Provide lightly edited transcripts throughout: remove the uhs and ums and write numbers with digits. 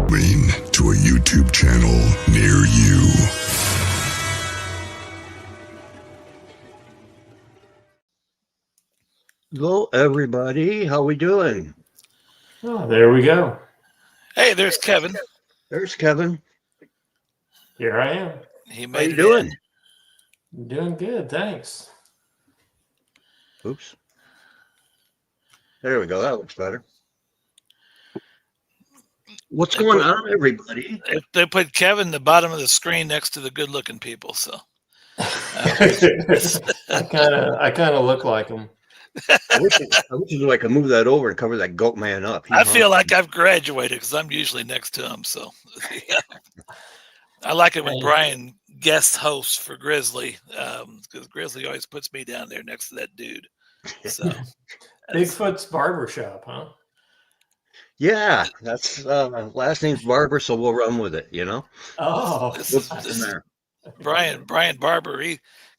Coming to a YouTube channel near you. Hello, everybody. How we doing? Oh, there we go. Hey, there's Kevin. There's Kevin. Here I am. He How made you it doing? in. Doing good, thanks. Oops. There we go. That looks better. What's going on, everybody? They put Kevin at the bottom of the screen next to the good-looking people. So I kind of look like him. I wish I could move that over and cover that goat man up. I feel like I've graduated because I'm usually next to him. So yeah. I like it when Brian guest hosts for Grizzly because Grizzly always puts me down there next to that dude. So Bigfoot's barbershop, huh? Yeah, that's last name's Barber, so we'll run with it. You know. Oh, this is Brian Barber.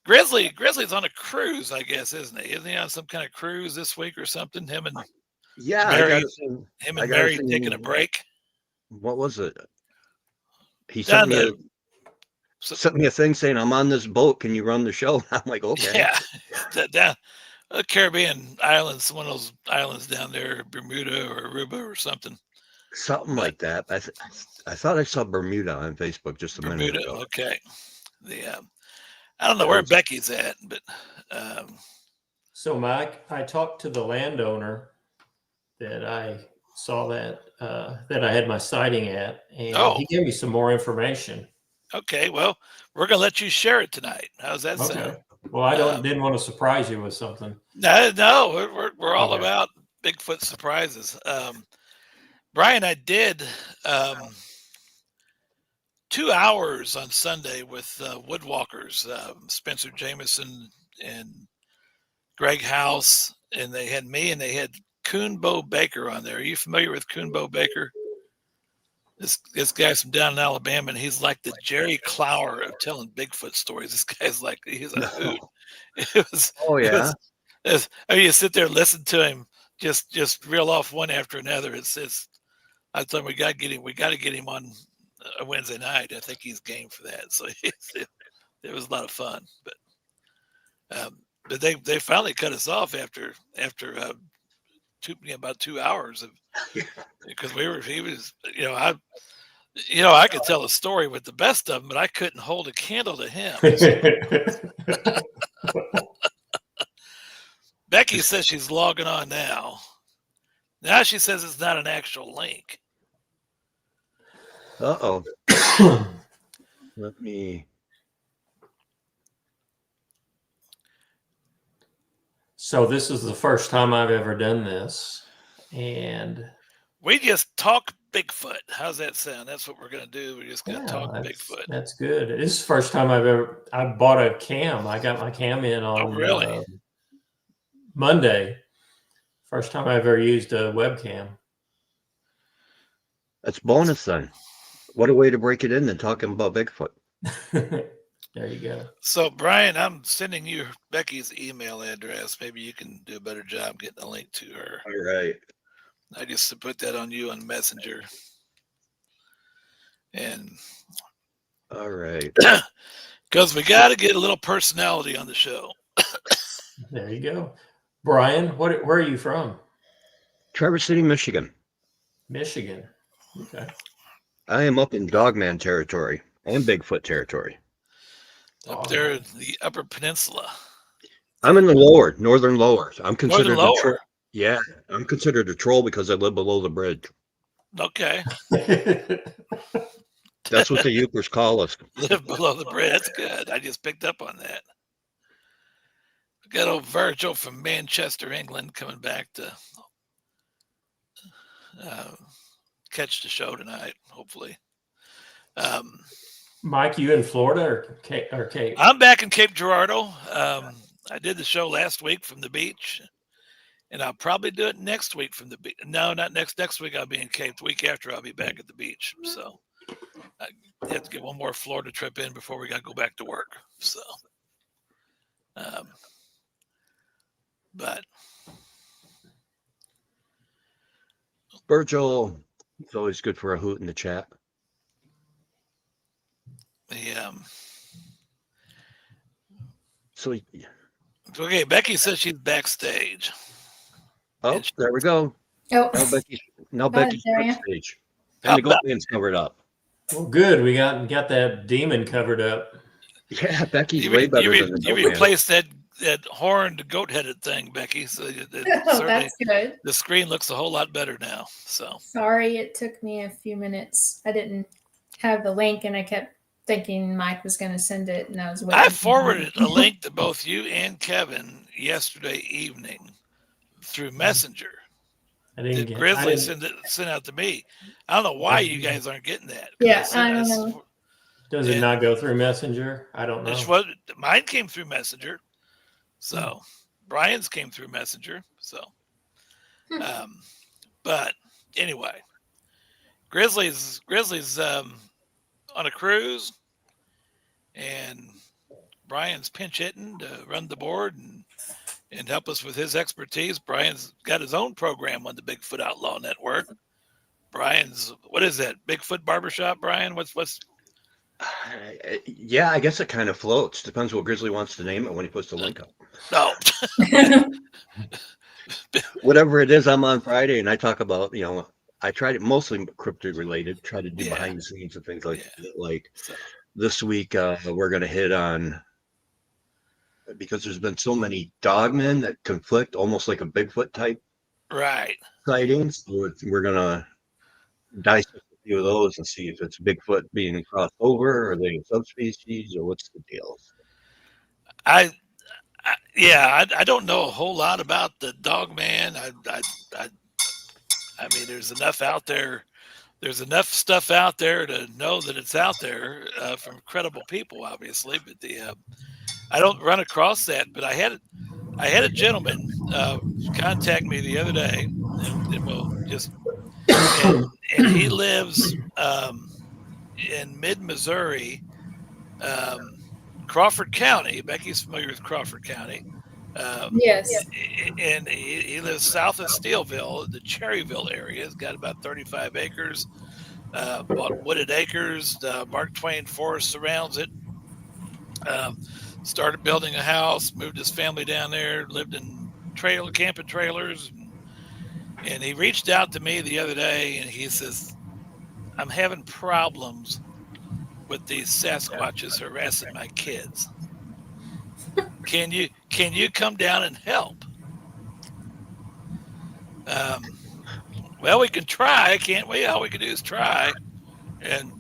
Grizzly's on a cruise, I guess, isn't he? Isn't he on some kind of cruise this week or something? Him and Mary taking a break. What was it? He sent me a thing saying, "I'm on this boat. Can you run the show?" I'm like, okay. Yeah, down Caribbean islands, one of those islands down there, Bermuda or Aruba or something. Something like that. I thought I saw Bermuda on Facebook just a minute ago. Okay. I don't know where Becky's at, but so Mike, I talked to the landowner that I saw that I had my sighting at, and he gave me some more information. Okay, well, we're gonna let you share it tonight. How's that sound? Well, I didn't want to surprise you with something. No, we're all about Bigfoot surprises. Brian, I did 2 hours on Sunday with woodwalkers, Spencer Jameson and Greg House, and they had me and they had Coonbo Baker on there. Are you familiar with Coonbo Baker? This guy's from down in Alabama, and he's like the Jerry Clower of telling Bigfoot stories. This guy's like, he's a hoot. I mean, you sit there and listen to him just reel off one after another. I thought we got to get him on a Wednesday night. I think he's game for that. So it was a lot of fun. But they finally cut us off after about 2 hours of because I could tell a story with the best of them, but I couldn't hold a candle to him. Becky says she's logging on now. Now she says it's not an actual link. Uh-oh. Let me. So this is the first time I've ever done this, and we just talk Bigfoot. How's that sound? That's what we're gonna do. We're just gonna talk Bigfoot. That's good. This is the first time I bought a cam. I got my cam in on Monday. First time I ever used a webcam. That's bonus then. What a way to break it in than talking about Bigfoot. There you go. So, Brian, I'm sending you Becky's email address. Maybe you can do a better job getting a link to her. All right. I just put that on you on Messenger. And all right. Because we got to get a little personality on the show. There you go. Brian, where are you from? Traverse City, Michigan. Michigan. Okay. I am up in Dogman territory and Bigfoot territory. Up there in the Upper Peninsula. I'm in the northern lower. I'm considered lower. I'm considered a troll because I live below the bridge. Okay. That's what the Yoopers call us. Live below the bridge. That's good. I just picked up on that. We got old Virgil from Manchester, England, coming back to catch the show tonight, hopefully. Mike, you in Florida or Cape? I'm back in Cape Girardeau. I did the show last week from the beach, and I'll probably do it next week from the beach. No, not next week. I'll be in Cape. The week after, I'll be back at the beach. So I have to get one more Florida trip in before we got to go back to work. So, but Virgil, It's always good for a hoot in the chat. So, okay, Becky says she's backstage. Oh, there we go. Oh, Now Becky's backstage. And the goat man's covered up. Well, good. We got that demon covered up. Yeah, Becky's way better than the goat man. You replaced that horned goat-headed thing, Becky. So that's good. The screen looks a whole lot better now. So sorry, it took me a few minutes. I didn't have the link, and I kept thinking Mike was going to send it, and I was waiting. I forwarded a link to both you and Kevin yesterday evening through Messenger. Grizzly sent out to me. I don't know why you guys aren't getting that. Yeah, I don't know. Does it not go through Messenger? I don't know. Mine came through Messenger. So Brian's came through Messenger. So, but anyway, Grizzly's on a cruise, and Brian's pinch hitting to run the board and help us with his expertise. Brian's got his own program on the Bigfoot Outlaw Network. Brian's, what is that? Bigfoot Barbershop, Brian? What's? Yeah, I guess it kind of floats. Depends what Grizzly wants to name it when he puts the link up. No. Whatever it is, I'm on Friday and I talk about, I try to mostly cryptid related, try to do behind the scenes and things like that. Like this week, we're going to hit on, because there's been so many dogmen that conflict, almost like a Bigfoot type sightings. So we're going to dissect a few of those and see if it's Bigfoot being crossed over, or are they a subspecies, or what's the deal? I don't know a whole lot about the dogman. I mean, there's enough out there. There's enough stuff out there to know that it's out there from credible people, obviously. But I don't run across that. But I had a gentleman contact me the other day, and we'll just and he lives in mid-Missouri, Crawford County. Becky's familiar with Crawford County. Yes. And he lives south of Steelville, the Cherryville area. It's got about 35 acres, bought wooded acres. Mark Twain Forest surrounds it. Started building a house, moved his family down there, lived in camping trailers. And he reached out to me the other day and he says, I'm having problems with these Sasquatches harassing my kids. Can you come down and help? Well, we can try, can't we? All we can do is try. And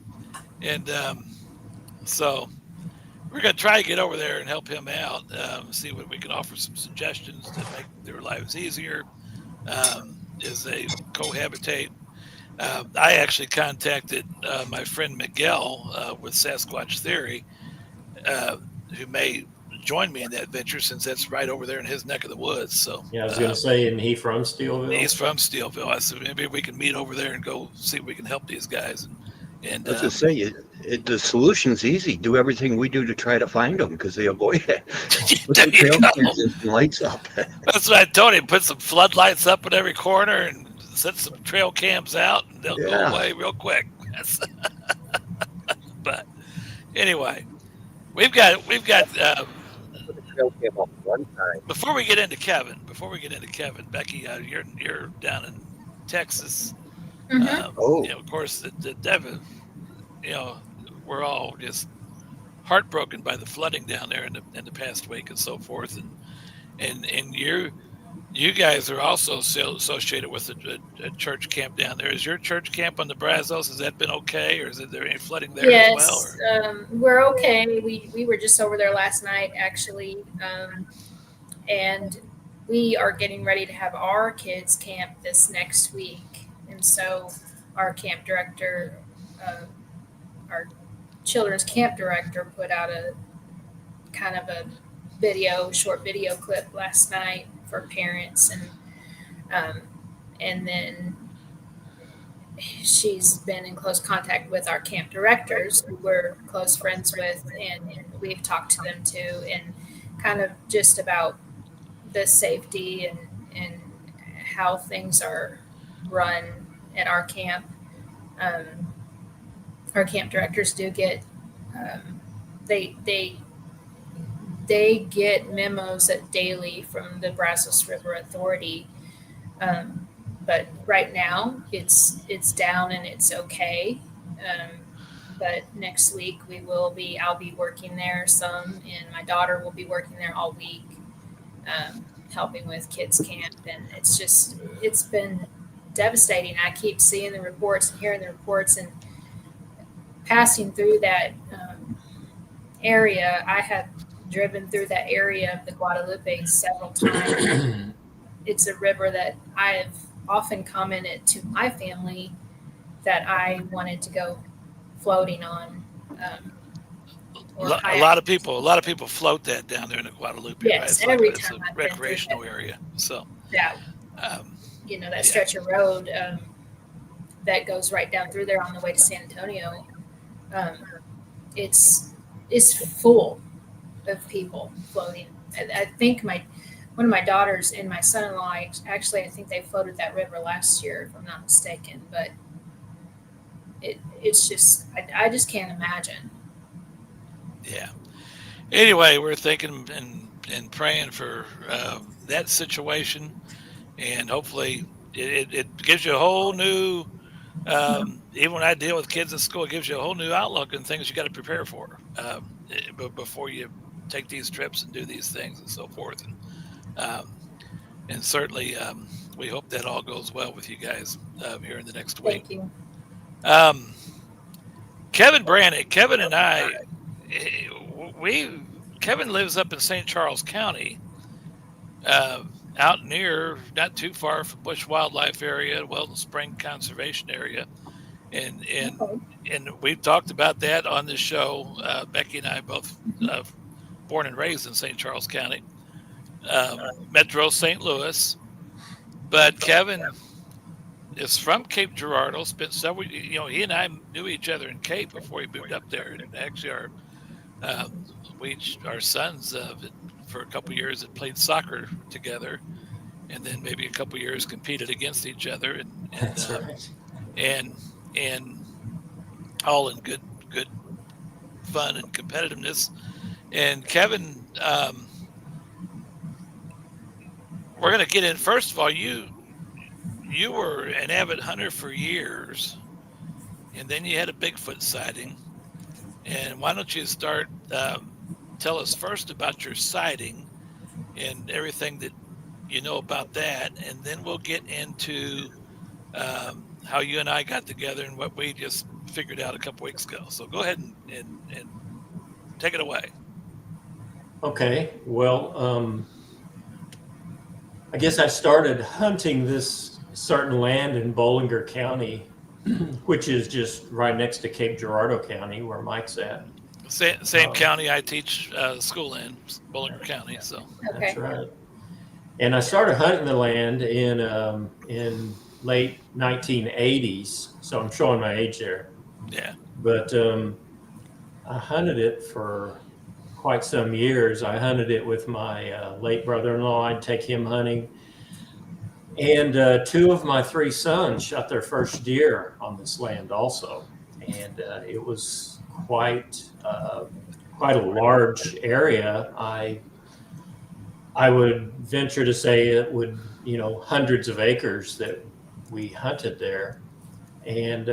so we're going to try to get over there and help him out, see what we can offer, some suggestions to make their lives easier as they cohabitate. I actually contacted my friend Miguel with Sasquatch Theory, who may join me in that venture, since that's right over there in his neck of the woods. So yeah, I was going to say, isn't he from Steelville? He's from Steelville. I said maybe we can meet over there and go see if we can help these guys. And I was just say, the solution's easy. Do everything we do to try to find them, because they avoid it. Put the trail cams and lights up. That's what I told him. Put some floodlights up in every corner and set some trail cams out, and they'll go away real quick. But anyway, we've got. One time. Before we get into Kevin, Becky, you're down in Texas. Mm-hmm. Of course, the Devon. We're all just heartbroken by the flooding down there in the past week and so forth, and you guys are also associated with a church camp down there. Is your church camp on the Brazos, has that been okay, or is there any flooding there as well? We're okay. We were just over there last night, actually, and we are getting ready to have our kids camp this next week. And so our camp director, our children's camp director, put out a kind of a short video clip last night for parents, and then she's been in close contact with our camp directors, who we're close friends with, and we've talked to them too, and kind of just about the safety and how things are run at our camp. Um, our camp directors do get they get memos daily from the Brazos River Authority, but right now it's down and it's okay. Um, but next week I'll be working there some, and my daughter will be working there all week, helping with kids camp, and it's been devastating. I keep seeing the reports and hearing the reports, and passing through that area. I have driven through that area of the Guadalupe several times. It's a river that I've often commented to my family that I wanted to go floating on. A lot of people float that down there in the Guadalupe. Yes, right? every It's time a I've been through recreational that. area. So that that stretch of road that goes right down through there on the way to San Antonio. It's full of people floating. I think one of my daughters and my son-in-law, actually, I think they floated that river last year, if I'm not mistaken. But it's just, I just can't imagine. Yeah. Anyway, we're thinking and praying for that situation, and hopefully it gives you a whole new. Even when I deal with kids at school, it gives you a whole new outlook and things you got to prepare for before you take these trips and do these things and so forth. And certainly, we hope that all goes well with you guys here in the next week. Thank you. Kevin Brannick, Kevin and I, Kevin lives up in St. Charles County, out near, not too far from Bush Wildlife Area, Weldon Spring Conservation Area, and we've talked about that on this show. Becky and I both born and raised in St. Charles County, Metro St. Louis, but Kevin is from Cape Girardeau. Spent several, he and I knew each other in Cape before he moved up there, and actually our sons for a couple of years had played soccer together, and then maybe a couple of years competed against each other, and That's right. and all in good fun and competitiveness. And Kevin, we're going to get in. First of all, you were an avid hunter for years, and then you had a Bigfoot sighting. And why don't you start? Tell us first about your sighting and everything that you know about that, and then we'll get into how you and I got together and what we just figured out a couple weeks ago. So go ahead and take it away. Okay. Well, I guess I started hunting this certain land in Bollinger County, which is just right next to Cape Girardeau County, where Mike's at. Same county I teach school in, Bollinger County. So Okay. That's right. And I started hunting the land in late 1980s. So I'm showing my age there. Yeah. But I hunted it for quite some years. I hunted it with my late brother-in-law. I'd take him hunting. And two of my three sons shot their first deer on this land also. And it was quite a large area. I would venture to say it would, hundreds of acres that we hunted there. And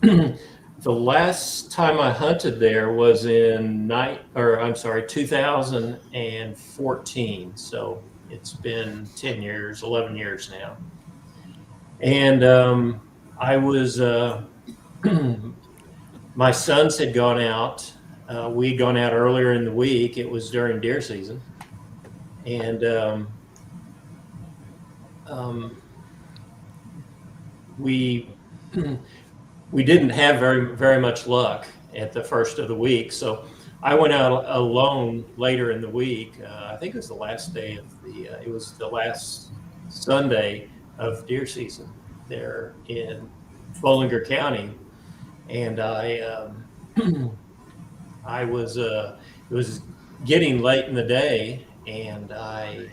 the last time I hunted there was in 2014. So it's been 10 years, 11 years now. And I was, my sons had gone out. We'd gone out earlier in the week. It was during deer season. And we didn't have very much luck at the first of the week. So I went out alone later in the week. I think it was the last day of it was the last Sunday of deer season there in Bollinger County. And it was getting late in the day, and I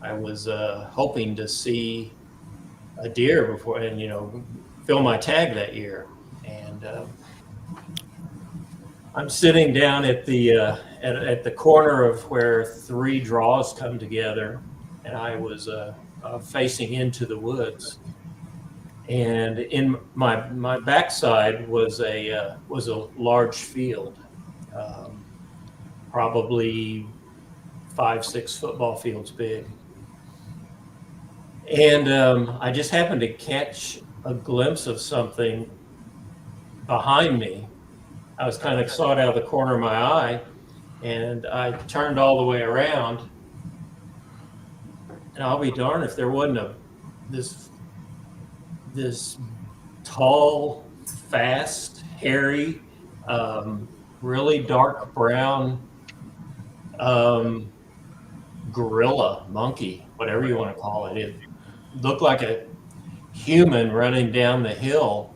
was hoping to see a deer before, and fill my tag that year. And I'm sitting down at the corner of where 3 draws come together, and I was facing into the woods. And in my backside was a large field, probably 5-6 football fields big. And I just happened to catch a glimpse of something behind me. I was kind of saw it out of the corner of my eye, and I turned all the way around. And I'll be darned if there wasn't this tall, fast, hairy, really dark brown gorilla, monkey, whatever you want to call it. It looked like a human running down the hill,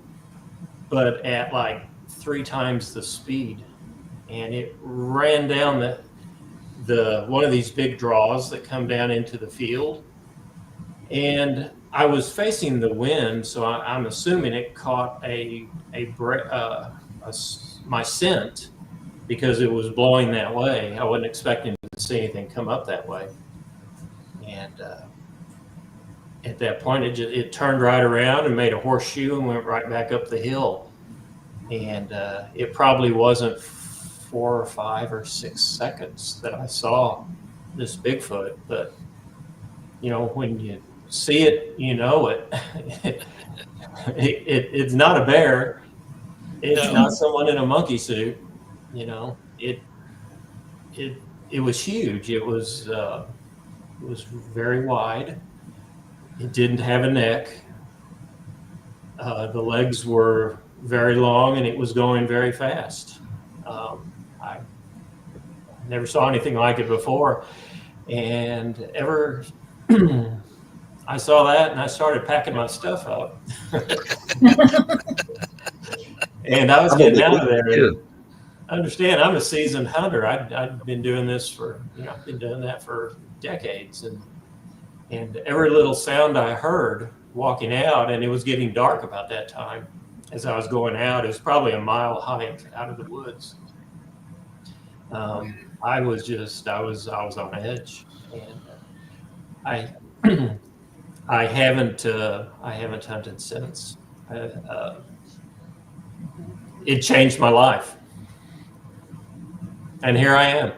but at like 3 times the speed. And it ran down the one of these big draws that come down into the field. And I was facing the wind, so I'm assuming it caught my scent because it was blowing that way. I wasn't expecting to see anything come up that way. And at that point, it turned right around and made a horseshoe and went right back up the hill. And it probably wasn't 4 or 5 or 6 seconds that I saw this Bigfoot, but when you see it, you know it. It's not a bear. It's not someone in a monkey suit. It was huge. It was very wide. It didn't have a neck. The legs were very long, and it was going very fast. I never saw anything like it before, and I saw that, and I started packing my stuff up. And I was getting out of there. I understand. I'm a seasoned hunter. I've been doing this I've been doing that for decades, and every little sound I heard walking out, and it was getting dark about that time. As I was going out, it was probably a mile hike out of the woods. I was on edge, and I haven't hunted since. It changed my life, and here I am.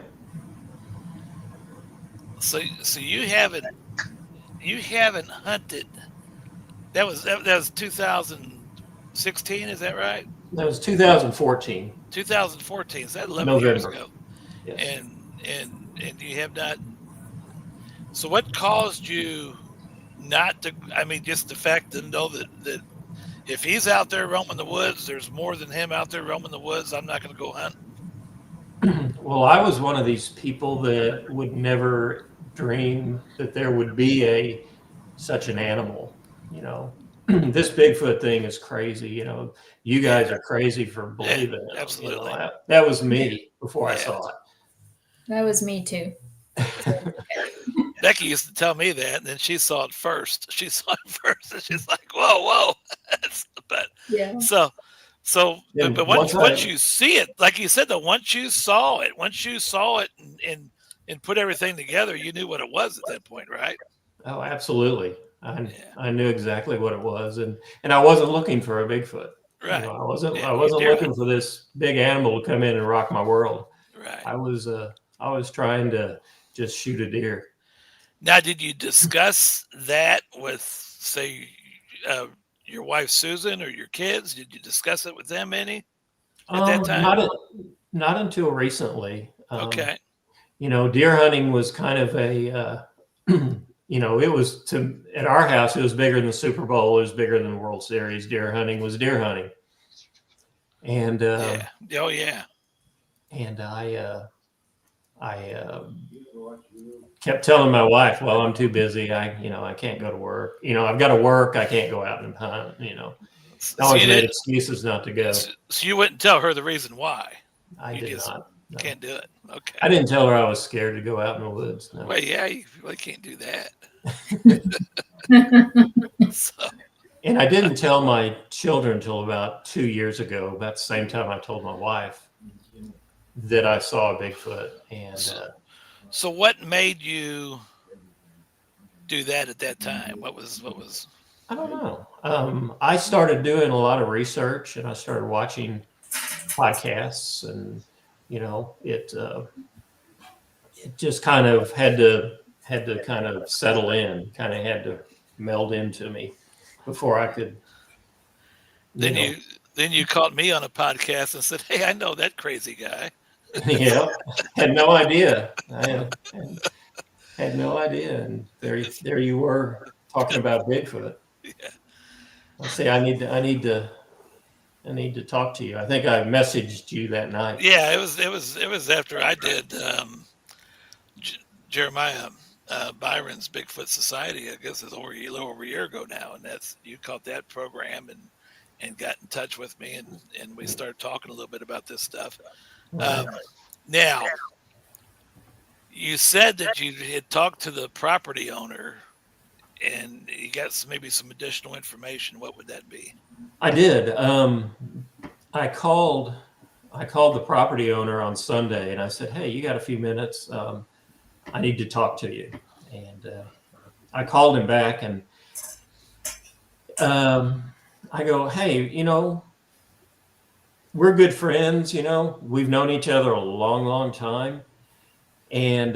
So you haven't hunted. That was 2016, is that right? That was 2014. 2014. So that's 11 November. years ago. Yes. And you have not. So what caused you not to? I mean, just the fact to know that if he's out there roaming the woods, there's more than him out there roaming the woods. I'm not going to go hunt. Well, I was one of these people that would never dream that there would be such an animal. This Bigfoot thing is crazy. You guys are crazy for believing it. Absolutely. That was me before I saw it. That was me too. Becky used to tell me that, and then she saw it first. She saw it first, and she's like, "Whoa!" But yeah. But once you see it, like you said, once you saw it and put everything together, you knew what it was at that point, right? Oh, absolutely. I knew exactly what it was, and I wasn't looking for a Bigfoot. Right. I wasn't looking for this big animal to come in and rock my world. Right. I was trying to just shoot a deer. Now, did you discuss that with, say, your wife Susan or your kids? Did you discuss it with them any at that time? Not until recently. Okay. Deer hunting was kind of a, it was at our house, it was bigger than the Super Bowl. It was bigger than the World Series. Deer hunting was deer hunting. And, yeah. Oh yeah. And I kept telling my wife, well, I'm too busy. I can't go to work. I've got to work. I can't go out and hunt, I always made excuses not to go. So you wouldn't tell her the reason why? I did not. No. Can't do it. Okay. I didn't tell her I was scared to go out in the woods. No. Well, yeah, you really can't do that. And I didn't tell my children until about 2 years ago, about the same time I told my wife that I saw a Bigfoot. And So what made you do that at that time? What was? I don't know. I started doing a lot of research, and I started watching podcasts, and it just kind of had to kind of settle in, kind of had to meld into me before I could. Then you called me on a podcast and said, "Hey, I know that crazy guy." Yeah, had no idea. I had no idea, and there you were talking about Bigfoot. Yeah. I say I need to talk to you. I think I messaged you that night. Yeah, it was after I did Jeremiah Byron's Bigfoot Society. I guess it's a little over a year ago now, and you caught that program and got in touch with me, and we started talking a little bit about this stuff. Now, you said that you had talked to the property owner, and you got maybe some additional information. What would that be? I did. I called the property owner on Sunday, and I said, "Hey, you got a few minutes? I need to talk to you." And I called him back, and I go, "Hey, we're good friends. We've known each other a long, long time, and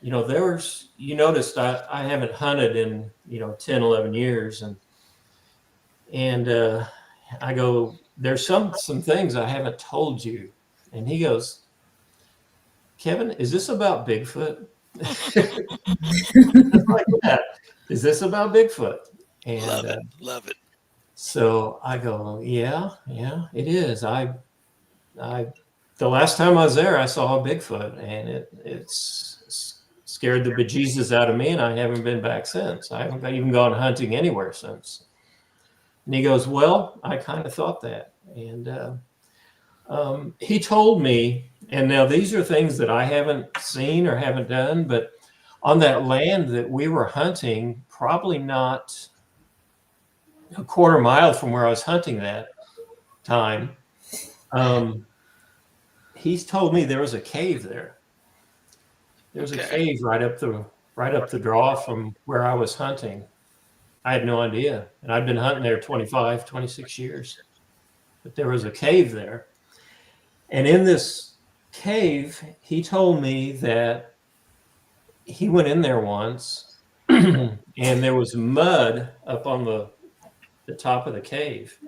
you noticed I haven't hunted in 10, 11 years, and I go, there's some things I haven't told you." And he goes, "Kevin, is this about Bigfoot?" Like that. Is this about Bigfoot? And Love it. So I go, yeah, it is. I the last time I was there, I saw a Bigfoot, and it's scared the bejesus out of me, and I haven't been back since. I haven't even gone hunting anywhere since. And he goes, "Well, I kind of thought that." And he told me, and now these are things that I haven't seen or haven't done, but on that land that we were hunting, probably not a quarter mile from where I was hunting that time, he's told me there was a cave there. There was a cave right up the draw from where I was hunting. I had no idea. And I'd been hunting there 25, 26 years. But there was a cave there. And in this cave, he told me that he went in there once and there was mud up on the top of the cave.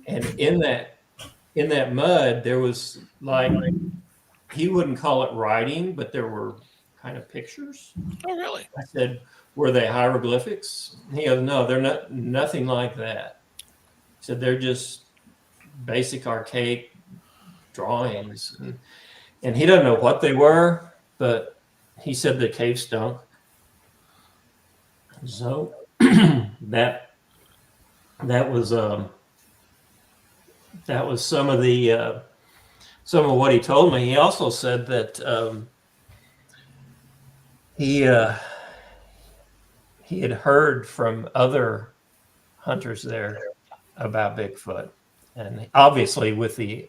And in that mud, there was, like, he wouldn't call it writing, but there were kind of pictures. Oh, really? I said, "Were they hieroglyphics?" He goes, "No, they're nothing like that." He said, "They're just basic archaic drawings." And he doesn't know what they were, but he said the cave stunk. So that was some of what he told me. He also said that he had heard from other hunters there about Bigfoot, and obviously with the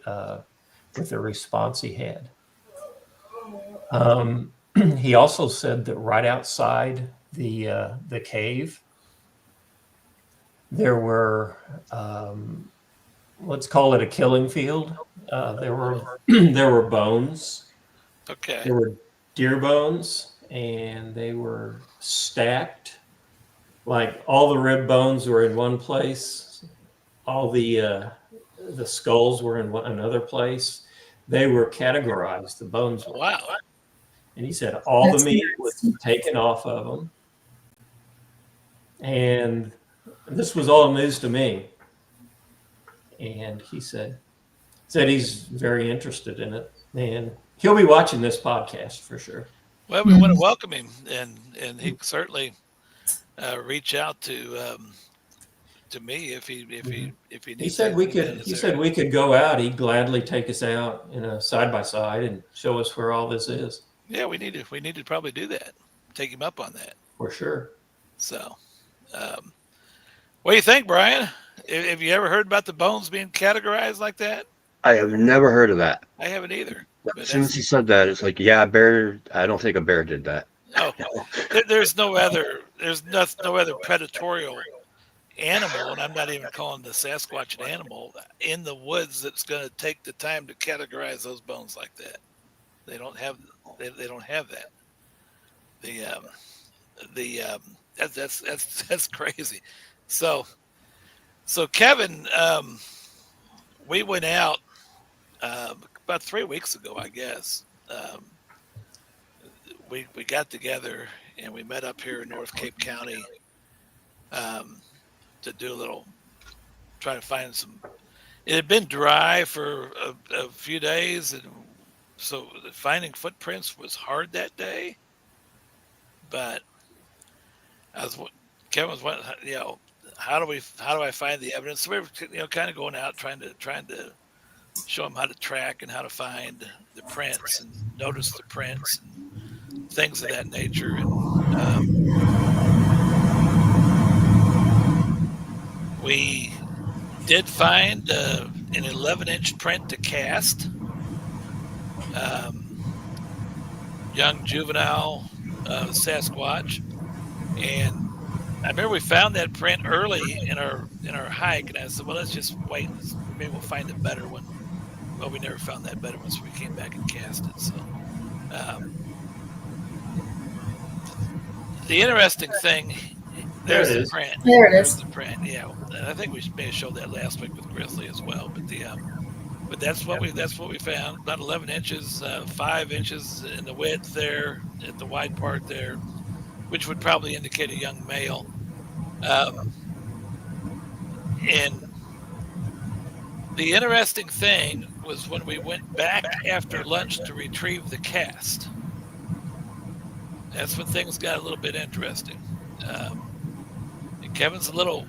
response he had. He also said that right outside the cave, there were, let's call it a killing field. There were bones. Okay. There were deer bones, and they were stacked. Like, all the rib bones were in one place. All the skulls were in another place. They were categorized. The bones were. Wow. And he said all the meat was taken off of them. And this was all news to me. And he said he's very interested in it. And he'll be watching this podcast for sure. Well, we want to welcome him, and he can certainly reach out to me if he needs. He said we could. He said we could go out. He'd gladly take us out in a side by side and show us where all this is. Yeah, we need to probably do that. Take him up on that For sure. So, What do you think, Brian? Have you ever heard about the bones being categorized like that? I have never heard of that. I haven't either. As soon as he said that, it's like, yeah, a bear. I don't think a bear did that. Oh, there's no other predatorial animal, and I'm not even calling the Sasquatch an animal in the woods that's going to take the time to categorize those bones like that. They don't have that. That's crazy. So Kevin, we went out about 3 weeks ago, I guess. We got together and we met up here in North Cape County to do a little, try to find some. It had been dry for a few days, and so finding footprints was hard that day. But Kevin was wondering, how do I find the evidence? So we were, kind of going out trying to show them how to track and how to find the prints and notice the prints and things of that nature. And we did find an 11-inch print to cast, young juvenile Sasquatch, and I remember we found that print early in our hike, and I said, well, let's just wait. Maybe we'll find it better when. Well, we never found that better once we came back and cast it. So, the interesting thing, there's the print. There it is. The print, yeah. And I think we may have showed that last week with Grizzly as well. But that's what we found. About 11 inches, 5 inches in the width there at the wide part there, which would probably indicate a young male. And the interesting thing was when we went back after lunch to retrieve the cast. That's when things got a little bit interesting. And Kevin's a little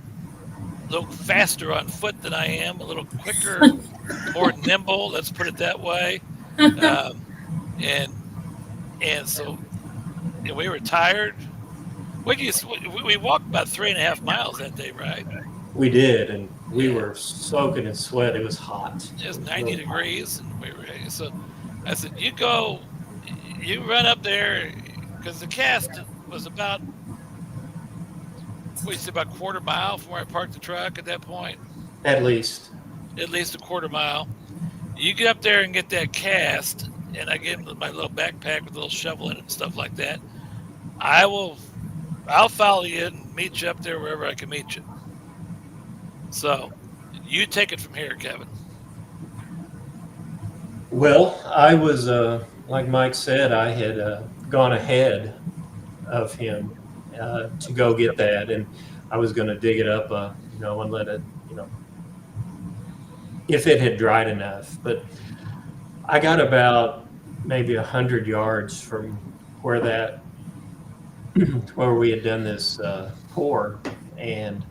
faster on foot than I am, a little quicker, more nimble. Let's put it that way. And so we were tired. We walked about 3.5 miles that day, right? We did, and we were soaking in sweat. It was hot. It was 90 degrees, and we were. So I said, you run up there, because the cast was about, about 1/4 mile from where I parked the truck at that point. At least a 1/4 mile. You get up there and get that cast, and I give him my little backpack with a little shovel in it and stuff like that. I'll follow you and meet you up there wherever I can meet you. So, you take it from here, Kevin. Well, I was, like Mike said, I had gone ahead of him to go get that, and I was going to dig it up, and let it, if it had dried enough. But I got about maybe 100 yards from where we had done this pour, and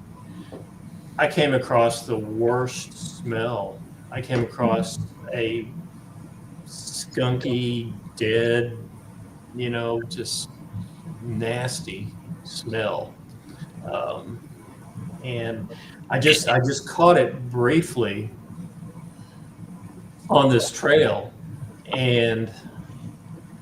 I came across the worst smell. I came across a skunky, dead, just nasty smell. And I just caught it briefly on this trail, and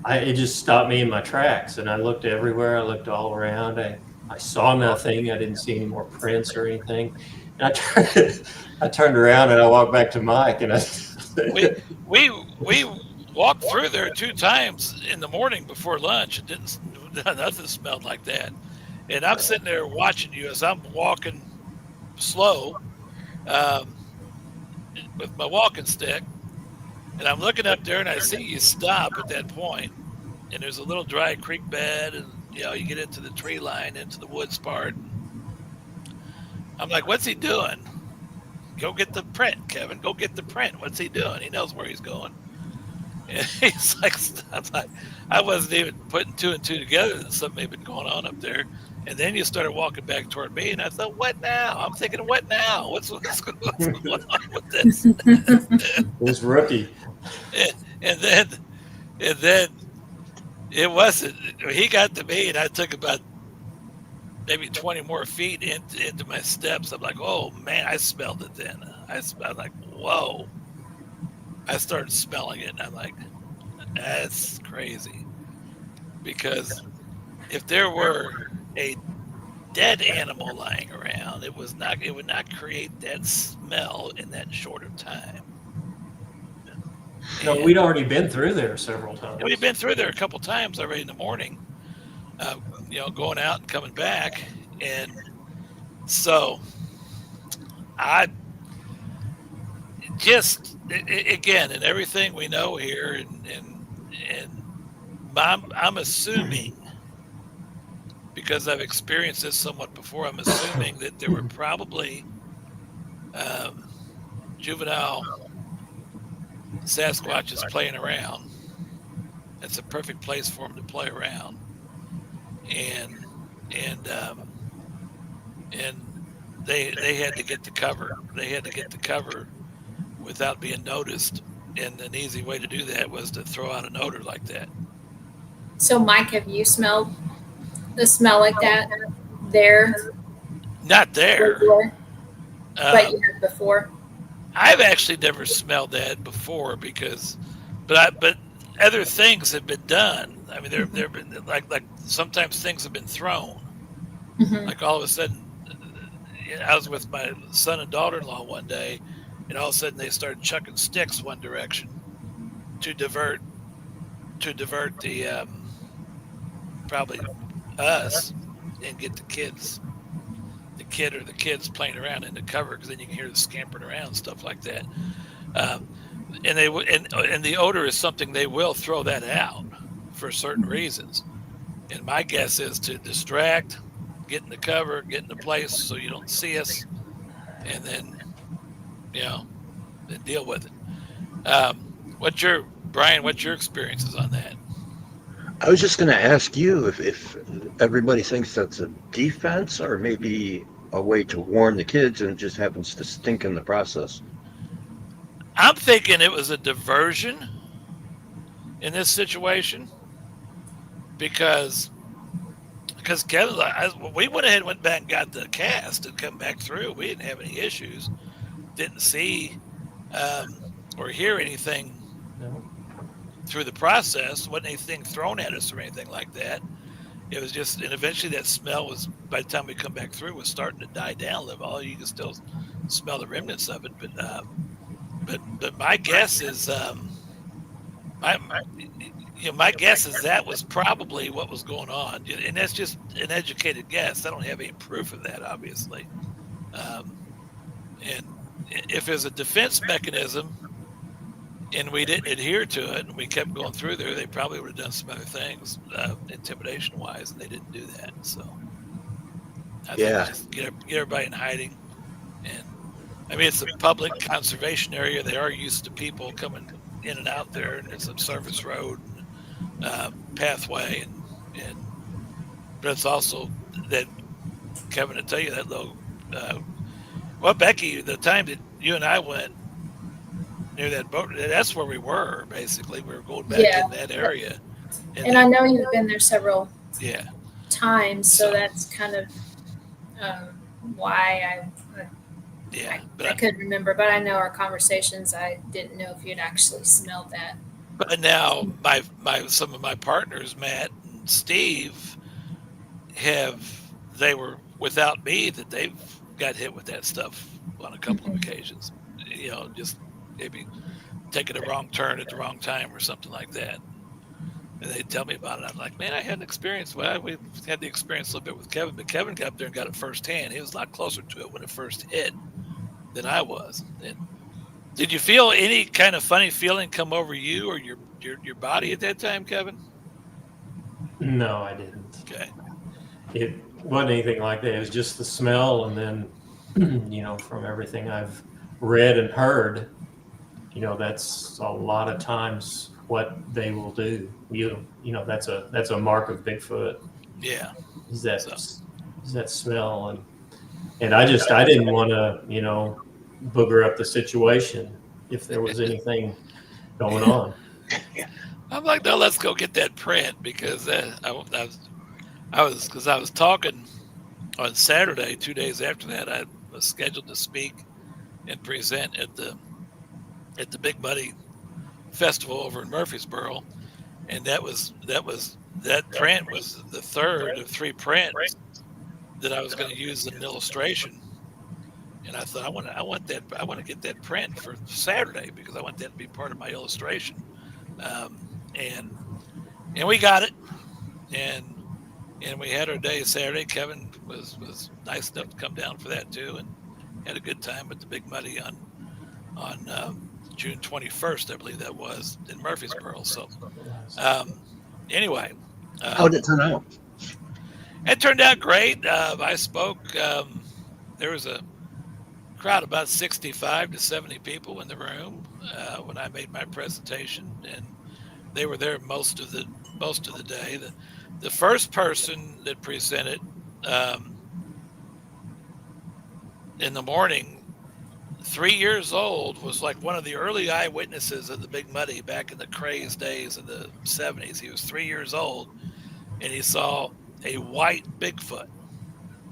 it just stopped me in my tracks. And I looked everywhere. I looked all around. I saw nothing. I didn't see any more prints or anything. And I turned around and I walked back to Mike, and we walked through there 2 times in the morning before lunch. It nothing smelled like that. And I'm sitting there watching you as I'm walking slow with my walking stick, and I'm looking up there and I see you stop at that point, and there's a little dry creek bed, and you get into the tree line, into the woods part. I'm like, what's he doing? Go get the print, Kevin. Go get the print. What's he doing? He knows where he's going. And he's like, I wasn't even putting 2 and 2 together that something had been going on up there. And then you started walking back toward me, and I thought, what now? I'm thinking, what now? What's going on with this? This rookie. And then it wasn't. He got to me, and I took about maybe 20 more feet into my steps. I'm like, oh man, I smelled it then. I'm like, whoa. I started smelling it, and I'm like, that's crazy. Because if there were a dead animal lying around, it would not create that smell in that short of time. No, we'd already been through there several times. And we've been through there a couple times already in the morning, going out and coming back. And so I just, again, and everything we know here, and I'm assuming, because I've experienced this somewhat before, I'm assuming that there were probably juvenile Sasquatches playing around. It's a perfect place for them to play around, and they had to get the cover. They had to get the cover without being noticed, and an easy way to do that was to throw out an odor like that. So, Mike, have you smelled the smell like that there? Not there. Before? But you have before? I've actually never smelled that before but other things have been done. I mean, there have been like sometimes things have been thrown. Mm-hmm. Like all of a sudden, I was with my son and daughter-in-law one day, and all of a sudden they started chucking sticks one direction to divert the probably us and get the kids playing around in the cover, because then you can hear the scampering around and stuff like that. And the odor is something they will throw that out for certain reasons. And my guess is to distract, get in the cover, get in the place so you don't see us, and then then deal with it. What's your experiences on that? I was just going to ask you if everybody thinks that's a defense or maybe a way to warn the kids, and it just happens to stink in the process. I'm thinking it was a diversion in this situation, because Kevin, we went ahead and went back and got the cast and come back through. We didn't have any issues. Didn't see or hear anything through the process. Wasn't anything thrown at us or anything like that. It was just, and eventually that smell was, by the time we come back through, was starting to die down a little. You can still smell the remnants of it, but my guess is, my guess is that was probably what was going on, and that's just an educated guess. I don't have any proof of that, obviously. And if there's a defense mechanism and we didn't adhere to it and we kept going through there, they probably would have done some other things, intimidation wise, and they didn't do that. So I think just get everybody in hiding. And I mean, it's a public conservation area. They are used to people coming in and out there, and it's a service road, pathway, and but it's also that, Kevin, to tell you that though, Becky, the time that you and I went near that boat, that's where we were. Basically, we were going back in that area. And I know you've been there several times, so that's kind of why I couldn't remember. But I know our conversations, I didn't know if you'd actually smelled that. But now some of my partners, Matt and Steve, they were without me that they've got hit with that stuff on a couple of occasions. Just maybe taking a wrong turn at the wrong time or something like that. And they tell me about it. I'm like, man, I had an experience. Well, we had the experience a little bit with Kevin, but Kevin got up there and got it firsthand. He was a lot closer to it when it first hit than I was. And did you feel any kind of funny feeling come over you or your body at that time, Kevin? No, I didn't. Okay. It wasn't anything like that. It was just the smell, and then from everything I've read and heard, that's a lot of times what they will do. That's a mark of Bigfoot. Yeah. Is that smell, and I didn't want to booger up the situation if there was anything going on. I'm like, no, let's go get that print, because I was talking on Saturday, 2 days after that, I was scheduled to speak and present at the Big Muddy Festival over in Murfreesboro, and that print was the third of 3 prints that I was going to use in an illustration. And I thought I want to get that print for Saturday because I want that to be part of my illustration. And we got it, and we had our day Saturday. Kevin was nice enough to come down for that too, and had a good time with the Big Muddy on June 21st, I believe that was, in Murfreesboro. So anyway, how did it turn out? It turned out great. I spoke. There was a crowd about 65 to 70 people in the room when I made my presentation, and they were there most of the day. The first person that presented in the morning, 3 years old, was like one of the early eyewitnesses of the Big Muddy back in the craze days of the 70s. He was 3 years old, and he saw a white Bigfoot.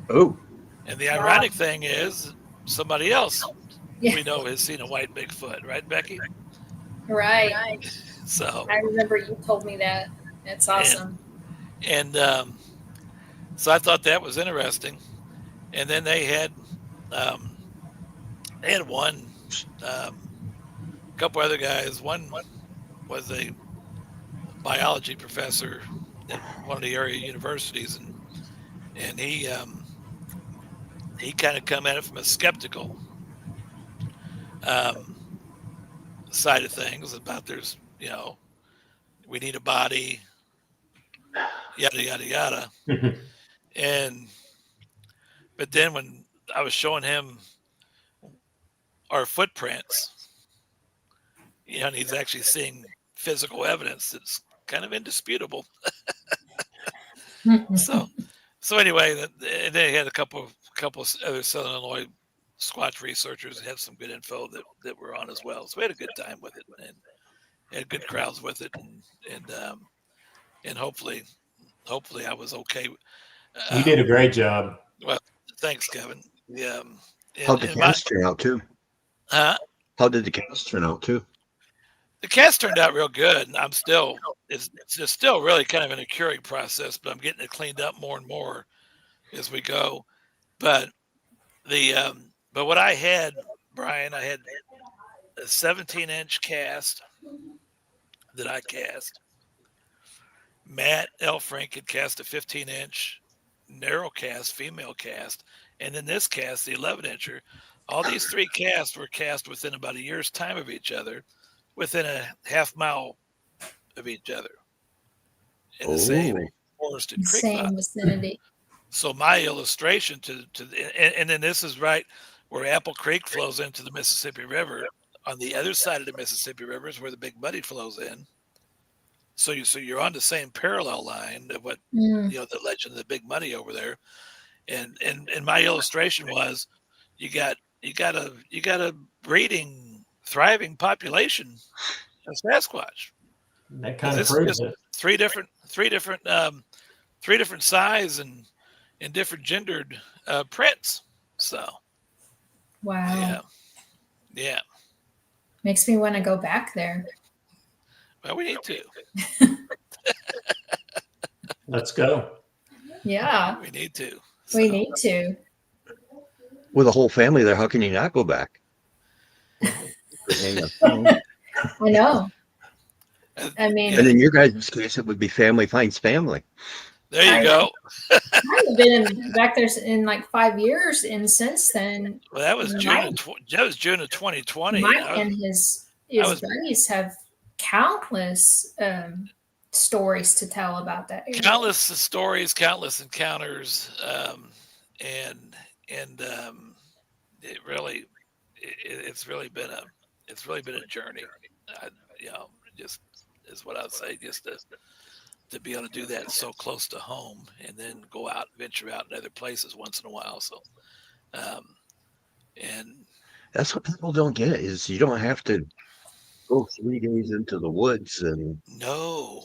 Oh. And the ironic thing is, somebody else we know has seen a white Bigfoot, right, Becky? Right. So I remember you told me that. That's awesome. And so I thought that was interesting. And then they had one, a couple other guys. One was a biology professor at one of the area universities, and he kind of come at it from a skeptical side of things about there's, we need a body, yada, yada, yada. But then when I was showing him our footprints, and he's actually seeing physical evidence that's kind of indisputable. So anyway, they had a couple other Southern Illinois Squatch researchers had some good info that were on as well. So we had a good time with it, and had good crowds with it, and hopefully I was okay. You did a great job. Well, thanks, Kevin. Yeah. How did the cast turn out too? Huh? How did the cast turn out too? The cast turned out real good. And it's still really kind of in a curing process, but I'm getting it cleaned up more and more as we go. But but what I had, Brian, I had a 17-inch cast that I cast. Matt Elfrink had cast a 15-inch narrow cast, female cast, and then this cast, the 11-incher. All these 3 casts were cast within about a year's time of each other, within a half mile of each other, in the same forested creek. Same vicinity. So my illustration and then this is right where Apple Creek flows into the Mississippi River. On the other side of the Mississippi River is where the Big Muddy flows in. So you're on the same parallel line of what the legend of the Big Muddy over there. And my illustration was you got a breeding, thriving population of Sasquatch. That kind of proves it. Three different size and different gendered prints. So wow. Yeah. Makes me want to go back there. Well, we need to. Let's go. Yeah. We need to. We need to. With a whole family there, how can you not go back? I know. I mean, and in your guys' case, it would be family finds family. There you go. I haven't been back there in like 5 years, and since then. Well, that was June. That was June of 2020. Mike and his buddies have countless stories to tell about that area. Countless stories, countless encounters, and it's really been a journey. Just is what I'd say. Just to be able to do that so close to home, and then venture out in other places once in a while. So, and that's what people don't get is you don't have to go 3 days into the woods and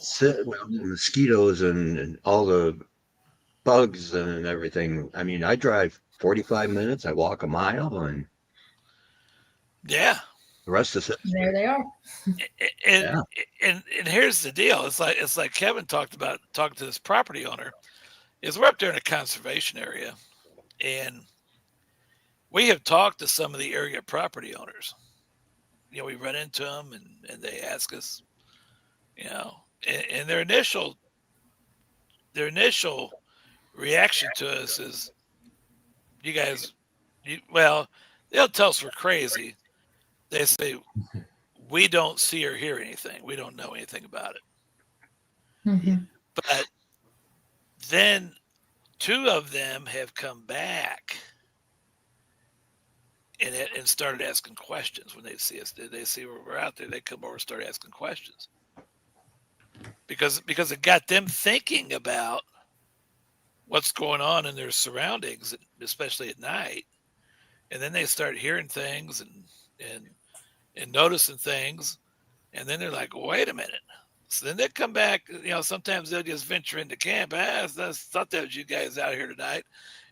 sit with mosquitoes and all the bugs and everything. I mean, I drive 45 minutes, I walk a mile, and Yeah. the rest is There they are. And, Yeah. and here's the deal. It's like Kevin talked about talking to this property owner. Is we're up there in a conservation area, and we have talked to some of the area property owners. You know, we run into them and they ask us, you know, and their initial reaction to us is, you guys, well, they'll tell us we're crazy. They say, we don't see or hear anything. We don't know anything about it. Mm-hmm. But then 2 of them have come back and started asking questions when they see us. They see we're out there. They come over and start asking questions because it got them thinking about what's going on in their surroundings, especially at night. And then they start hearing things and noticing things, and then they're like, wait a minute. So then they come back. You know, sometimes they'll just venture into camp. I thought that was you guys out here tonight,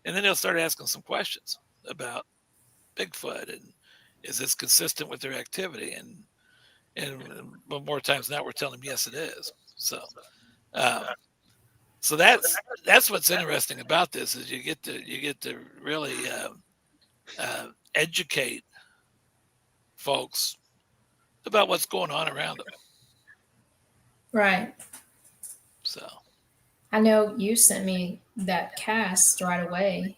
and then they'll start asking some questions about Bigfoot and is this consistent with their activity? And more times than not, we're telling them yes, it is. So, so that's what's interesting about this is you get to really educate folks about what's going on around them. Right. So I know you sent me that cast right away.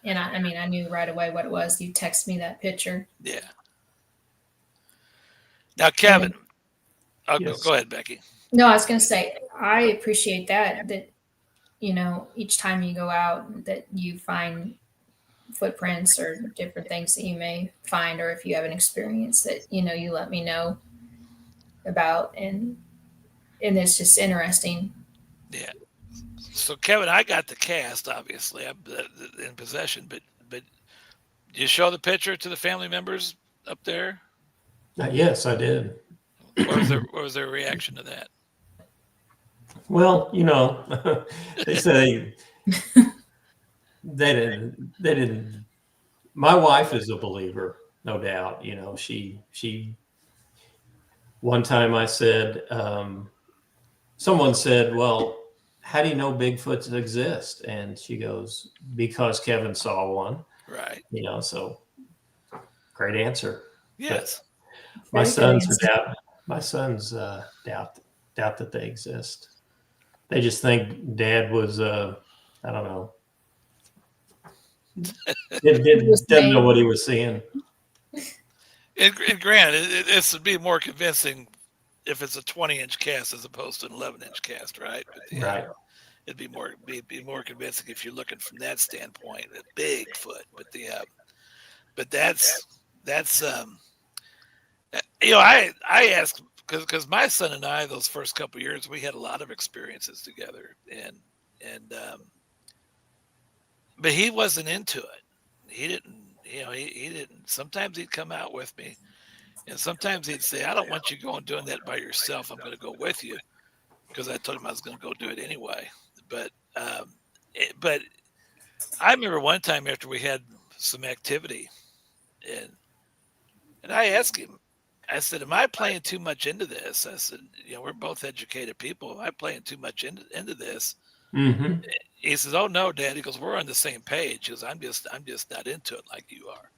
And I mean, I knew right away what it was. You texted me that picture. yeah. Now, Kevin, Yes. go ahead, Becky. No, I was going to say, I appreciate that, you know, each time you go out that you find footprints or different things that you may find, or if you have an experience that, you know, you let me know about. And it's just interesting. Yeah. So, Kevin, I got the cast, obviously. I'm in possession, but you show the picture to the family members up there? Yes, I did. What was their reaction to that? Well, you know, they say they didn't. My wife is a believer, no doubt. You know, she. One time I said, someone said, "Well, how do you know Bigfoots exist?" And she goes, "Because Kevin saw one." Right. You know, so great answer. Yes. My Very good sons answer. doubt. My sons doubt that they exist. They just think Dad was I don't know. Didn't know what he was seeing. And granted, it would be more convincing if it's a 20-inch cast as opposed to an 11-inch cast, right? But, Right. It'd be more convincing if you're looking from that standpoint, a Bigfoot. But that's you know, I ask because my son and I, those first couple of years, we had a lot of experiences together, and but he wasn't into it. He didn't, you know, he didn't. Sometimes he'd come out with me, and sometimes he'd say, "I don't want you going doing that by yourself. I'm going to go with you," because I told him I was going to go do it anyway. But but I remember one time after we had some activity, and I asked him, I said, "Am I playing too much into this?" I said, "You know, we're both educated people. Am I playing too much into this?" Mm-hmm. He says, "Oh no, Dad." He goes, "We're on the same page." He goes, I'm just not into it like you are."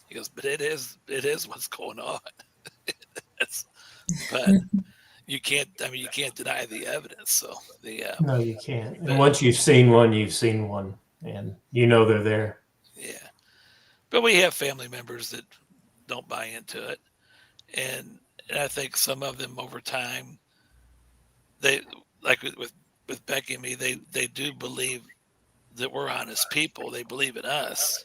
He goes, "But it is what's going on." But you can't deny the evidence. So No, you can't. And but- once you've seen one, and you know they're there. yeah. But we have family members that don't buy into it, and I think some of them over time, they like with Becky and me, they do believe that we're honest people. They believe in us.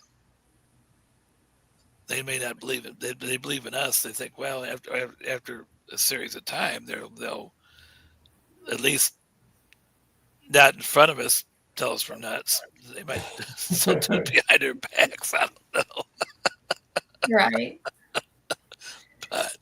They may not believe it. They believe in us. They think, well, after a series of time, they'll at least not in front of us tell us we're nuts. They might sometimes behind our backs. I don't know. Right. But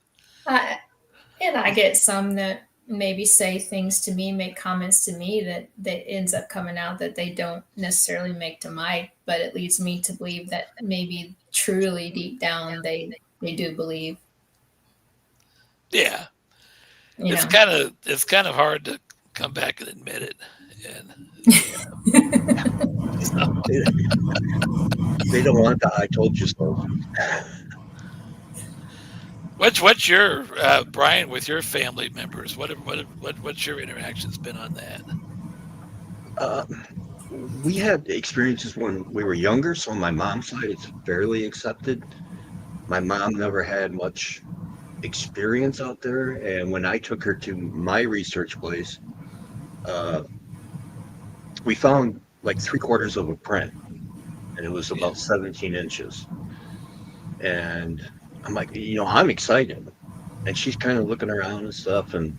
And I get some that maybe say things to me, make comments to me that ends up coming out that they don't necessarily make to Mike, but it leads me to believe that maybe truly deep down they do believe. Yeah, You know. it's kind of hard to come back and admit it. And They don't want the "I told you so." what's your Brian, with your family members? What's your interactions been on that? We had experiences when we were younger, so on my mom's side, it's fairly accepted. My mom never had much experience out there, and when I took her to my research place, we found like 3/4 of a print, and it was about 17 inches. And I'm like, I'm excited, and she's kind of looking around and stuff, and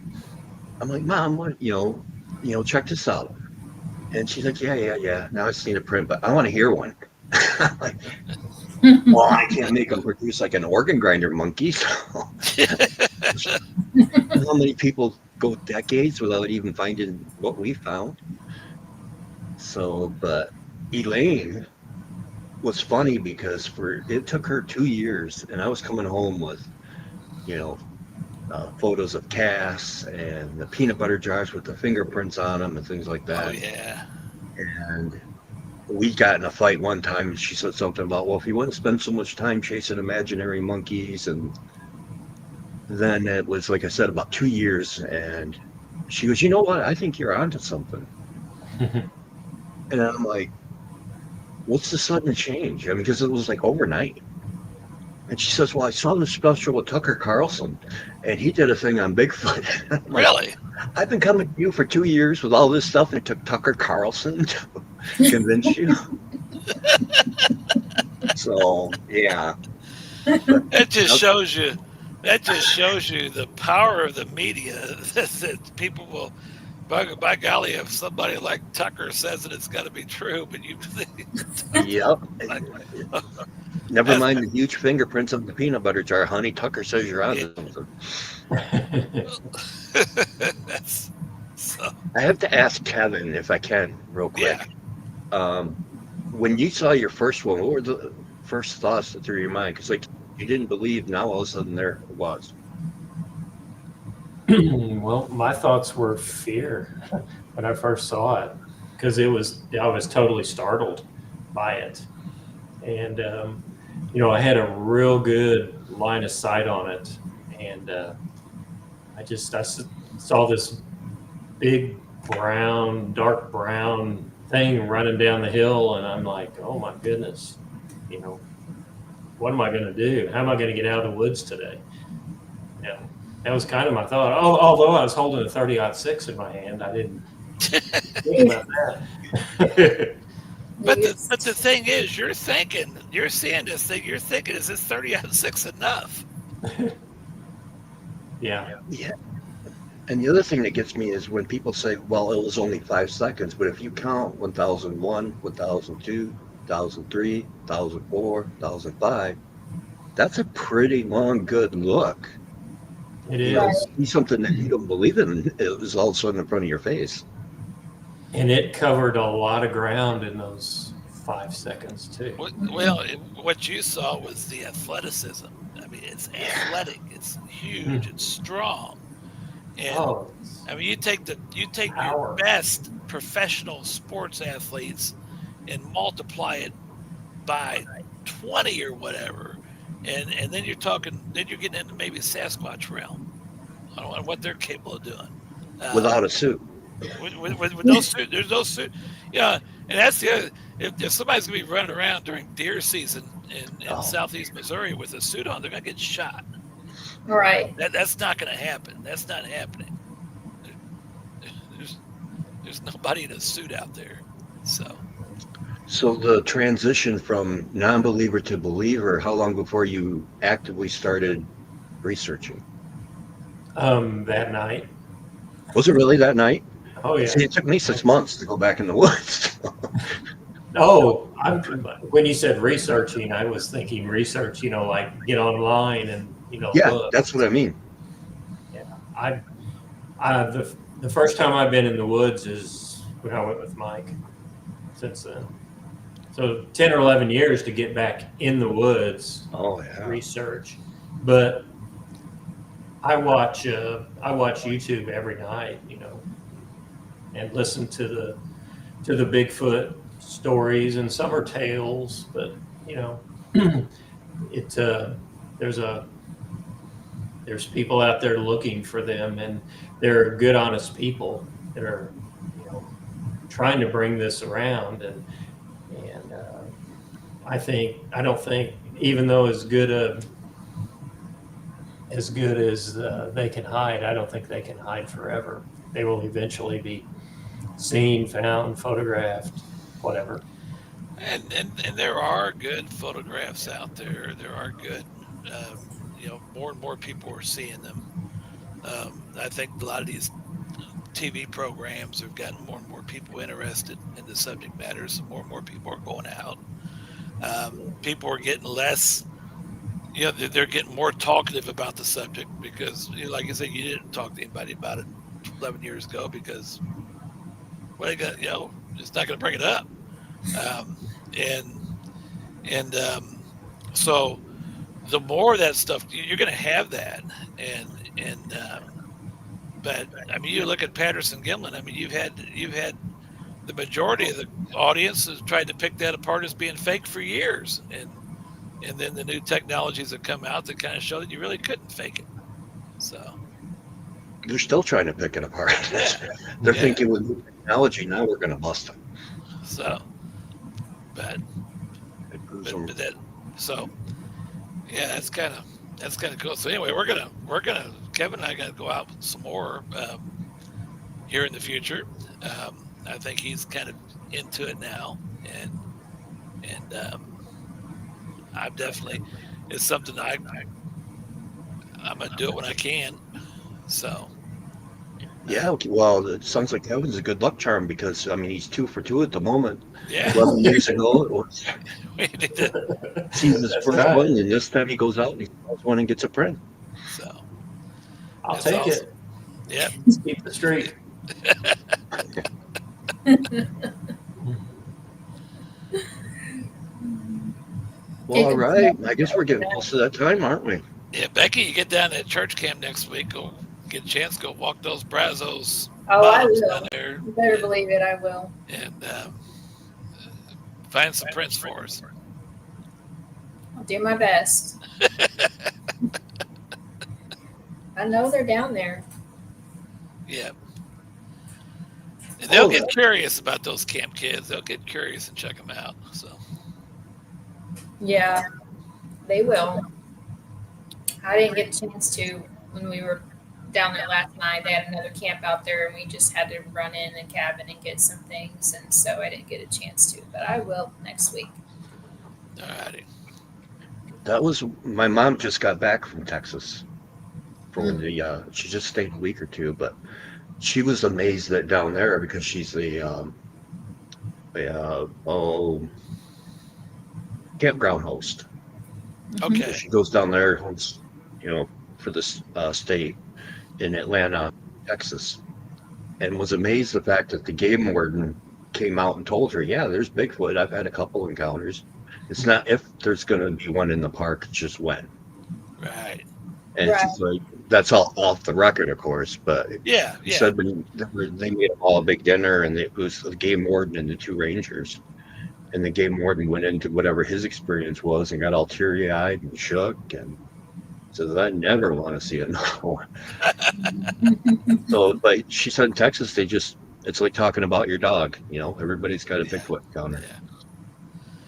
I'm like, Mom, what, check this out. And she's like, yeah. Now I've seen a print, but I want to hear one. I'm like, well, I can't make them produce like an organ grinder monkey. So how many people go decades without even finding what we found? So, but Elaine was funny because it took her 2 years, and I was coming home with, photos of casts and the peanut butter jars with the fingerprints on them and things like that. Oh yeah. And we got in a fight one time, and she said something about, well, if you wouldn't spend so much time chasing imaginary monkeys. And then it was, like I said, about 2 years, and she goes, you know what, I think you're onto something. And I'm like, what's the sudden change? I mean, because it was like overnight. And she says, well, I saw the special with Tucker Carlson, and he did a thing on Bigfoot. Like, Really? I've been coming to you for 2 years with all this stuff, and it took Tucker Carlson to convince you. So, yeah. That just shows you the power of the media. That people will, by golly, if somebody like Tucker says it, it's got to be true. But you, Yep. Never mind the huge fingerprints of the peanut butter jar, honey. Tucker says you're on to something. I have to ask Kevin, if I can, real quick. Yeah. When you saw your first one, what were the first thoughts that through your mind? Because like you didn't believe, now all of a sudden there it was. Well, my thoughts were fear when I first saw it, because I was totally startled by it. And, I had a real good line of sight on it. And I saw this big dark brown thing running down the hill. And I'm like, oh my goodness, what am I going to do? How am I going to get out of the woods today? That was kind of my thought. Although I was holding a 30-06 in my hand, I didn't think about that. But the thing is, you're seeing this thing, you're thinking, is this 30-06 enough? Yeah. And the other thing that gets me is when people say, well, it was only 5 seconds, but if you count 1001, 1002, 1003, 1004, 1005, that's a pretty long, good look. It is. See something that you don't believe in, it was all of a sudden in front of your face. And it covered a lot of ground in those 5 seconds too. Well, what you saw was the athleticism. I mean, it's athletic, it's huge, it's strong. And I mean, you take your best professional sports athletes and multiply it by 20 or whatever, and then you're getting into maybe Sasquatch realm. I don't know what they're capable of doing Without a suit. With no suit, there's no suit. Yeah, and that's the other. If somebody's gonna be running around during deer season in southeast Missouri with a suit on, they're gonna get shot. Right. That's not gonna happen. That's not happening. There's nobody in a suit out there. So the transition from non-believer to believer, how long before you actively started researching? That night. Was it really that night? Oh yeah. See, it took me 6 months to go back in the woods. When you said researching, I was thinking research, like get online and Yeah, look. that's what I mean. Yeah, The first time I've been in the woods is when I went with Mike. Since then, so 10 or 11 years to get back in the woods. Oh yeah. Research, but I watch YouTube every night, and listen to the Bigfoot stories, and some are tales, but there's people out there looking for them, and they're good, honest people that are trying to bring this around, and I don't think, even though as good as they can hide, I don't think they can hide forever. They will eventually be seen, found, photographed, whatever. And there are good photographs out there. There are good, more and more people are seeing them. I think a lot of these TV programs have gotten more and more people interested in the subject matter, so more and more people are going out. People are getting less, they're getting more talkative about the subject because, like I said, you didn't talk to anybody about it 11 years ago because, well, they got, just not going to bring it up. So the more of that stuff, you're going to have that. But I mean, you look at Patterson Gimlin. I mean, you've had the majority of the audience has tried to pick that apart as being fake for years, and then the new technologies have come out that kind of show that you really couldn't fake it. So they're still trying to pick it apart. They're thinking with new technology now we're going to bust them. So, but that, so yeah, that's kind of cool. So anyway, we're gonna Kevin and I gotta go out some more here in the future. I think he's kind of into it now, and I'm definitely, it's something I'm gonna do it when I can. So yeah, well, it sounds like Kevin's a good luck charm because I mean he's 2 for 2 at the moment. Yeah. 11 years ago, it was sees his first one, and this time he goes out and he calls one and gets a print. So I'll take awesome. it. Yeah. Keep the streak. Well, all right. I guess we're getting close to that time, aren't we? Yeah, Becky, you get down at church camp next week. Go get a chance. Go walk those Brazos. Oh, I down will. there. You better believe it. I will. And find some prints for us. I'll do my best. I know they're down there. Yeah. And they'll get curious about those camp kids. They'll get curious and check them out. So. Yeah, they will. I didn't get a chance to when we were down there last night. They had another camp out there, and we just had to run in the cabin and get some things, and so I didn't get a chance to. But I will next week. All righty. That was my mom just got back from Texas for the she just stayed a week or two, but she was amazed that down there because she's the campground host. Okay. She goes down there, for this state in Atlanta, Texas, and was amazed the fact that the game warden came out and told her, yeah, there's Bigfoot. I've had a couple encounters. It's not if there's going to be one in the park, it's just when. Right. And she's like, that's all off the record, of course, but yeah. said when they made all a big dinner, and it was the game warden and the 2 rangers, and the game warden went into whatever his experience was and got all teary-eyed and shook and says, I never want to see another one. So, but she said in Texas, it's like talking about your dog, everybody's got a Bigfoot encounter.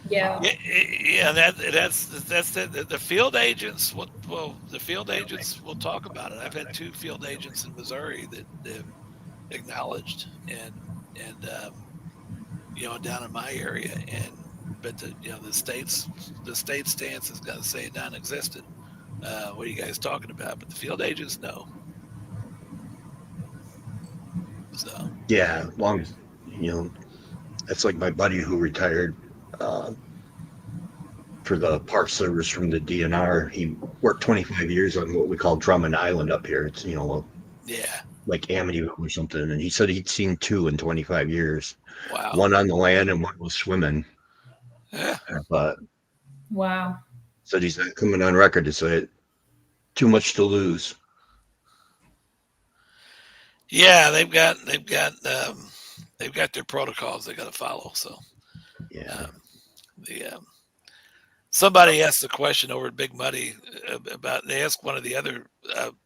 Yeah. Yeah, that's the field agents. The field agents will talk about it. I've had 2 field agents in Missouri that they've acknowledged, and down in my area, but the state's stance is going to say non-existent. What are you guys talking about? But the field agents know. So yeah, long, that's like my buddy who retired for the Park Service from the DNR. He worked 25 years on what we call Drummond Island up here. It's Yeah. like Amityville or something. And he said he'd seen 2 in 25 years. Wow. One on the land and one was swimming. Yeah. But Wow. said he's not coming on record to say it. Too much to lose. Yeah, they've got their protocols they got to follow. So Yeah. Somebody asked a question over at Big Muddy about. They asked one of the other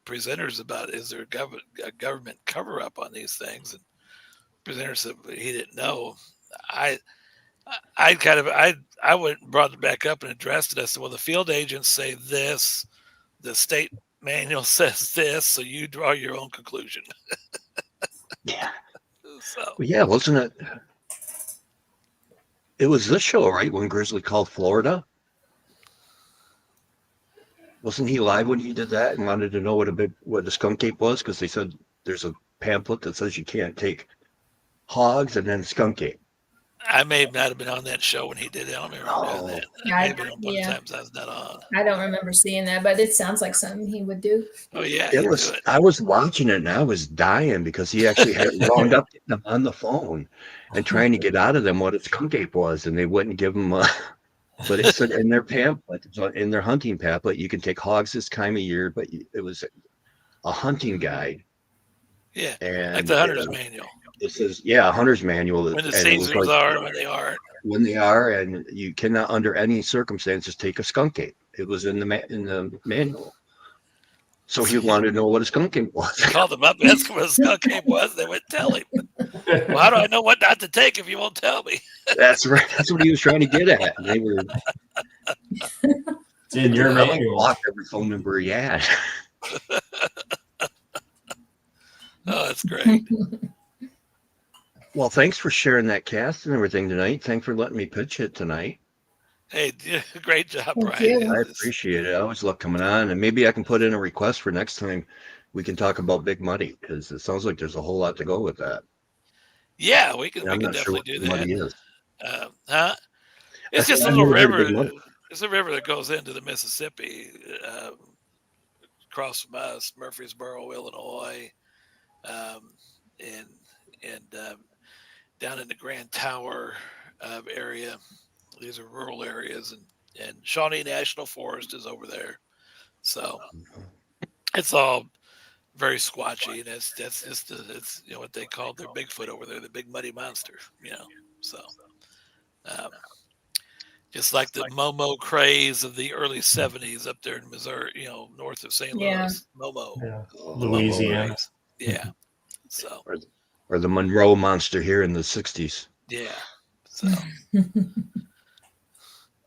presenters about, is there a government cover up on these things? And the presenter said he didn't know. I went and brought it back up and addressed it. I said, well, the field agents say this, the state manual says this, so you draw your own conclusion. Yeah. So Well, yeah, wasn't it? It was this show, right? When Grizzly called Florida. Wasn't he live when he did that and wanted to know what a skunk ape was? Because they said there's a pamphlet that says you can't take hogs and then skunk ape. I may not have been on that show when he did it. I don't remember that. Yeah, I may have been on one of the times I was not on. I don't remember seeing that, but it sounds like something he would do. Oh yeah, It was. I was watching it and I was dying because he actually had wound up them on the phone and trying to get out of them what a skunk ape was, and they wouldn't give him. But it said in their pamphlet, in their hunting pamphlet, you can take hogs this time of year, but it was a hunting guide. Yeah, and like the hunter's manual. It says, a hunter's manual. When the seasons are, when they aren't. When they are, and you cannot, under any circumstances, take a skunk ape. It was in the manual. So he wanted to know what a skunk ape was. They called him up and asked what a skunk ape was. They wouldn't tell him. Well, how do I know what not to take if you won't tell me? That's right. That's what he was trying to get at. They were. It's in your manual. Blocked every phone number he had. Oh, that's great. Well, thanks for sharing that cast and everything tonight. Thanks for letting me pitch it tonight. Hey, great job, Thank Brian. you. I appreciate it. I always love coming on, and maybe I can put in a request for next time we can talk about Big Muddy, because it sounds like there's a whole lot to go with that. Yeah, we can I'm not sure definitely what do Big Muddy that. is. It's just a I've little never heard of Big river. Muddy. It's a river that goes into the Mississippi, across from us, Murfreesboro, Illinois, and down in the Grand Tower area. These are rural areas, and Shawnee National Forest is over there. So it's all very squatchy, and that's just it's what they call their Bigfoot over there, the big muddy monster. So just like the Momo craze of the early '70s up there in Missouri, north of St. Louis, Yeah. Momo, Yeah. Momo Louisiana. craze. Yeah. So Or the Monroe monster here in the 60s. yeah. So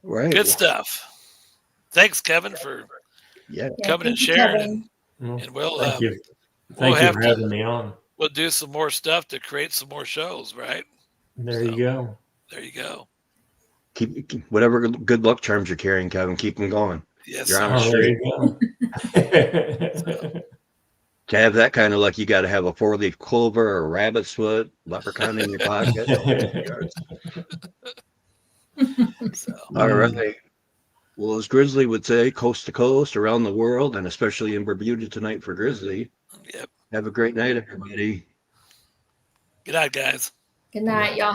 Right. good stuff. Thanks, Kevin, for coming and sharing. And we'll Thank you. we'll Thank you have for to- having me on. We'll do some more stuff to create some more shows, right? There you go. There you go. Keep whatever good luck charms you're carrying, Kevin. Keep them going. Yes. You're on Oh, the there street. you go. To have that kind of luck, you got to have a 4-leaf clover or a rabbit's foot, leprechaun in your pocket. So, All right. Well, as Grizzly would say, coast to coast, around the world, and especially in Bermuda tonight for Grizzly. yep. Have a great night, everybody. Good night, guys. Good night, y'all.